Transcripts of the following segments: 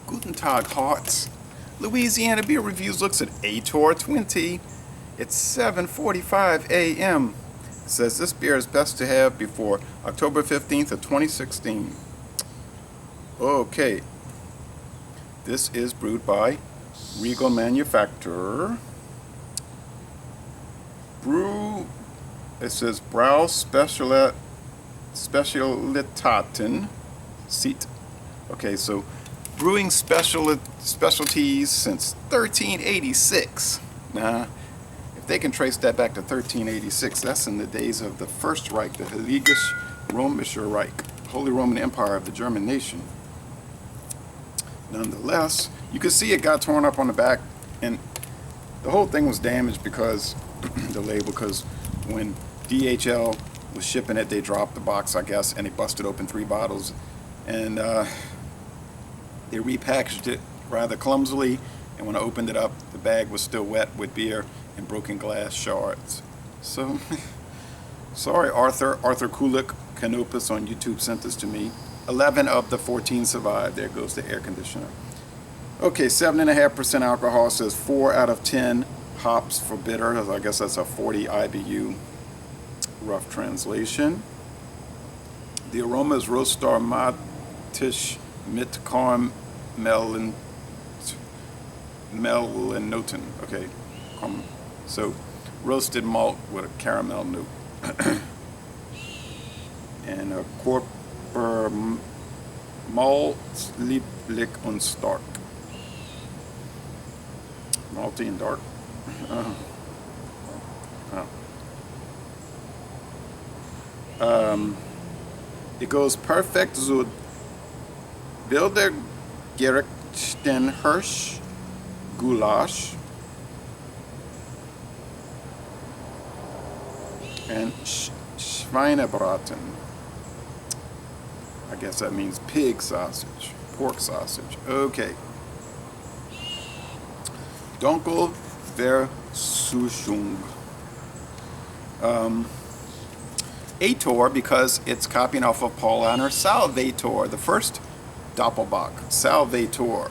Guten Tag, Hearts. Louisiana Beer Reviews looks at Ator 20. It's 7:45 a.m. It says this beer is best to have before October 15th of 2016. Okay. This is brewed by Regal Manufacturer. It says Brau Specialitaten Seat. Okay, so brewing specialties since 1386. Now, if they can trace that back to 1386, that's in the days of the First Reich, the Heiliges Römischer Reich, Holy Roman Empire of the German nation. Nonetheless, you can see it got torn up on the back, and the whole thing was damaged because the label, because when DHL was shipping it, they dropped the box, I guess, and they busted open 3 bottles, and they repackaged it rather clumsily, and when I opened it up, the bag was still wet with beer and broken glass shards. So, sorry, Arthur Kulik Canopus on YouTube sent this to me. 11 of the 14 survived. There goes the air conditioner. Okay, 7.5% alcohol, says 4 out of 10 hops for bitter. I guess that's a 40 IBU rough translation. The aroma is roast aromatisch mit Melanoten. Okay, so roasted malt with a caramel note. And a Körper Malz lieblich und stark. Malty and dark. It goes perfect zu wilder Gerstenhirsch Gulasch and Schweinebraten. I guess that means pig sausage, pork sausage. Okay. Dunkel Versuchung. Ator, because it's copying off of Paulaner Salvator, the first Doppelbock, Salvator.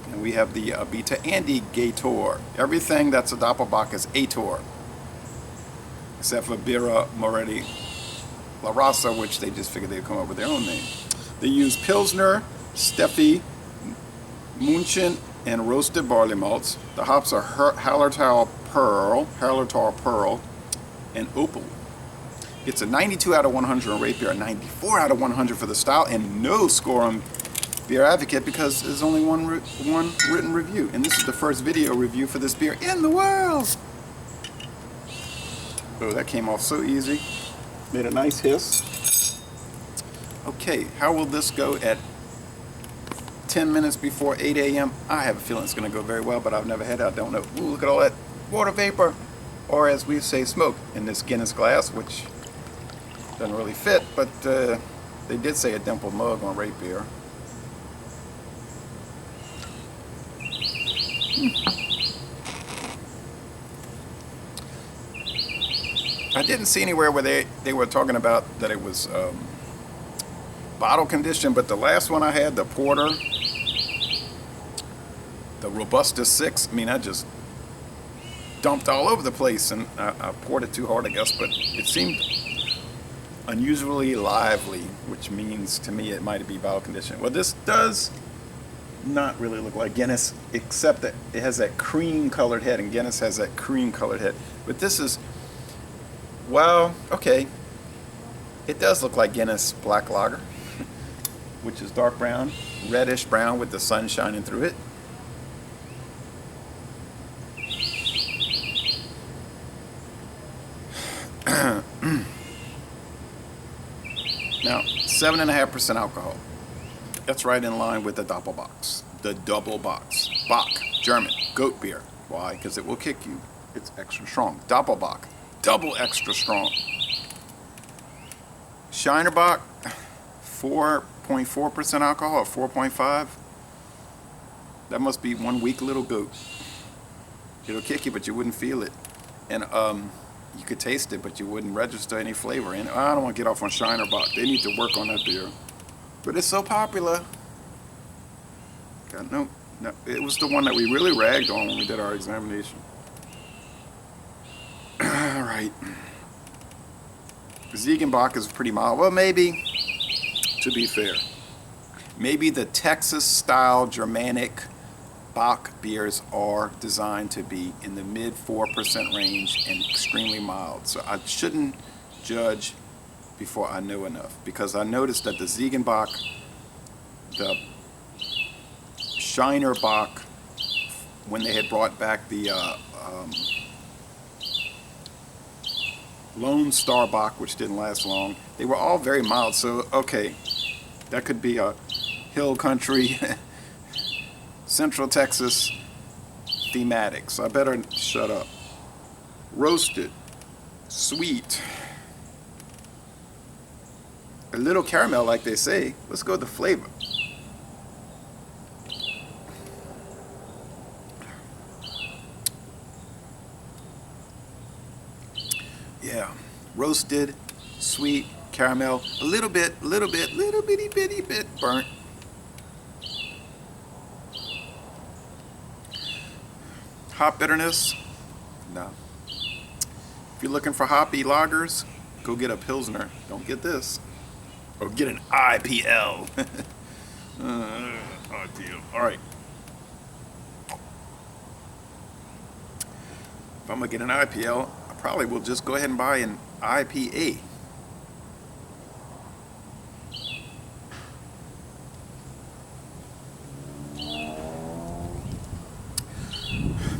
And we have the Beta Andy Gator. Everything that's a Doppelbock is Ator, except for Birra Moretti La Raza, which they just figured they'd come up with their own name. They use Pilsner, STEFFI, München, and roasted barley malts. The hops are Hallertauer Perle, and Opal. It's a 92 out of 100 on Rate Beer, a 94 out of 100 for the style, and no score on Beer Advocate because there's only one written review. And this is the first video review for this beer in the world. Oh, that came off so easy. Made a nice hiss. Okay, how will this go at 10 minutes before 8 a.m.? I have a feeling it's going to go very well, but I've never had it. I don't know. Ooh, look at all that water vapor, or as we say, smoke, in this Guinness glass, which doesn't really fit, but they did say a dimple mug on Rate Beer. I didn't see anywhere where they were talking about that it was bottle conditioned, but the last one I had, the Porter, the Robusta 6, I mean, I just dumped all over the place, and I poured it too hard, I guess, but it seemed unusually lively, which means to me it might be bottle conditioned. Well, this does not really look like Guinness, except that it has that cream colored head, and Guinness has that cream colored head. But this is, well, okay, it does look like Guinness Black Lager, which is dark brown, reddish brown with the sun shining through it. Now, 7.5% alcohol. That's right in line with the Doppelbocks. The double box. Bock, German, goat beer. Why? Because it will kick you. It's extra strong. Doppelbock, double extra strong. Schweinebraten, 4.4% alcohol, or 4.5. That must be one weak little goat. It'll kick you, but you wouldn't feel it. And you could taste it, but you wouldn't register any flavor. And I don't want to get off on Schweinebraten. They need to work on that beer. But it's so popular. God, no, it was the one that we really ragged on when we did our examination. All right. Ziegenbock is pretty mild. Well, maybe, to be fair, maybe the Texas-style Germanic Bock beers are designed to be in the mid 4% range and extremely mild. So I shouldn't judge before I know enough, because I noticed that the Ziegenbock, the Shiner Bock, when they had brought back the Lone Star Bock, which didn't last long, they were all very mild. So okay, that could be a hill country Central Texas thematic, so I better shut up. Roasted, sweet, a little caramel like they say. Let's go with the flavor. Yeah, roasted, sweet, caramel, a little bitty bit burnt. Hop bitterness? No. If you're looking for hoppy lagers, go get a Pilsner. Don't get this. Or get an IPL. IPL. Alright. If I'm going to get an IPL, I probably will just go ahead and buy an IPA.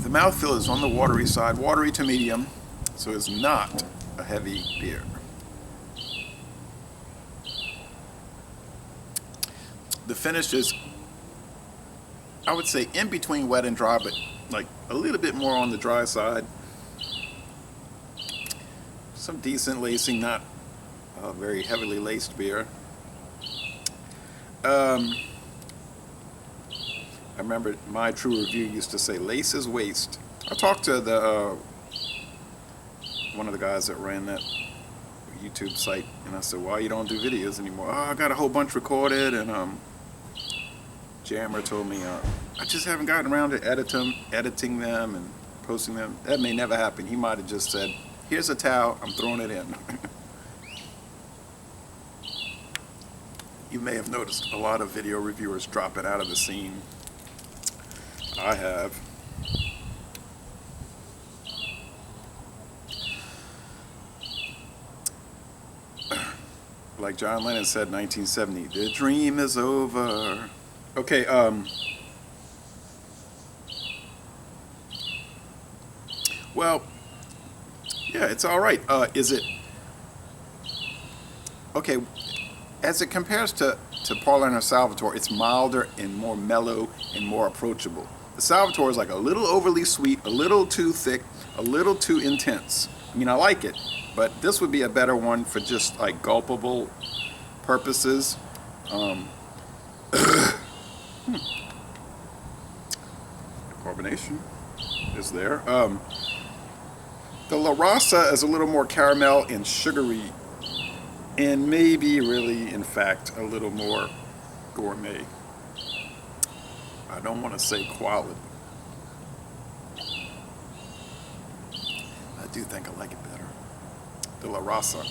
The mouthfeel is on the watery side, watery to medium, so it's not a heavy beer. The finish is, I would say, in between wet and dry, but like a little bit more on the dry side. Some decent lacing, not a very heavily laced beer. I remember my True Review used to say, lace is waste. I talked to the one of the guys that ran that YouTube site, and I said, why you don't do videos anymore? Oh, I got a whole bunch recorded, and Jammer told me, I just haven't gotten around to editing them and posting them. That may never happen. He might have just said, here's a towel, I'm throwing it in. You may have noticed a lot of video reviewers drop it out of the scene. I have. Like John Lennon said in 1970, the dream is over. Okay, well, yeah, it's all right. Is it okay? As it compares to Parlin or Salvatore, it's milder and more mellow and more approachable. The Salvatore is like a little overly sweet, a little too thick, a little too intense. I mean, I like it, but this would be a better one for just like gulpable purposes. Carbonation is there. The La Raza is a little more caramel and sugary, and maybe really, in fact, a little more gourmet. I don't want to say quality. I do think I like it better. The La Raza.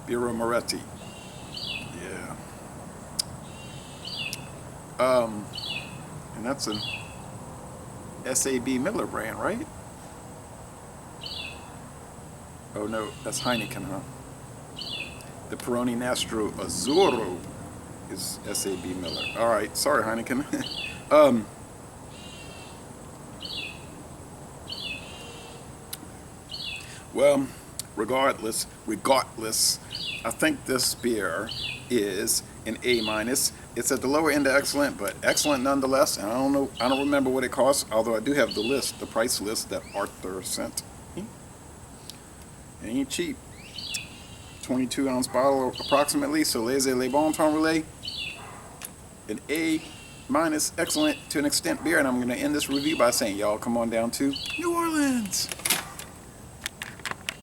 Birra Moretti. Yeah. And that's an SAB Miller brand, right? Oh no, that's Heineken, huh? The Peroni Nastro Azzurro is SAB Miller. All right, sorry Heineken. Well, regardless, I think this beer is an A-. It's at the lower end of excellent, but excellent nonetheless. And I don't remember what it costs, although I do have the price list that Arthur sent. It ain't cheap. 22-ounce bottle approximately, so laissez-les bon temps relais. An A- excellent to an extent beer, and I'm going to end this review by saying, y'all come on down to New Orleans.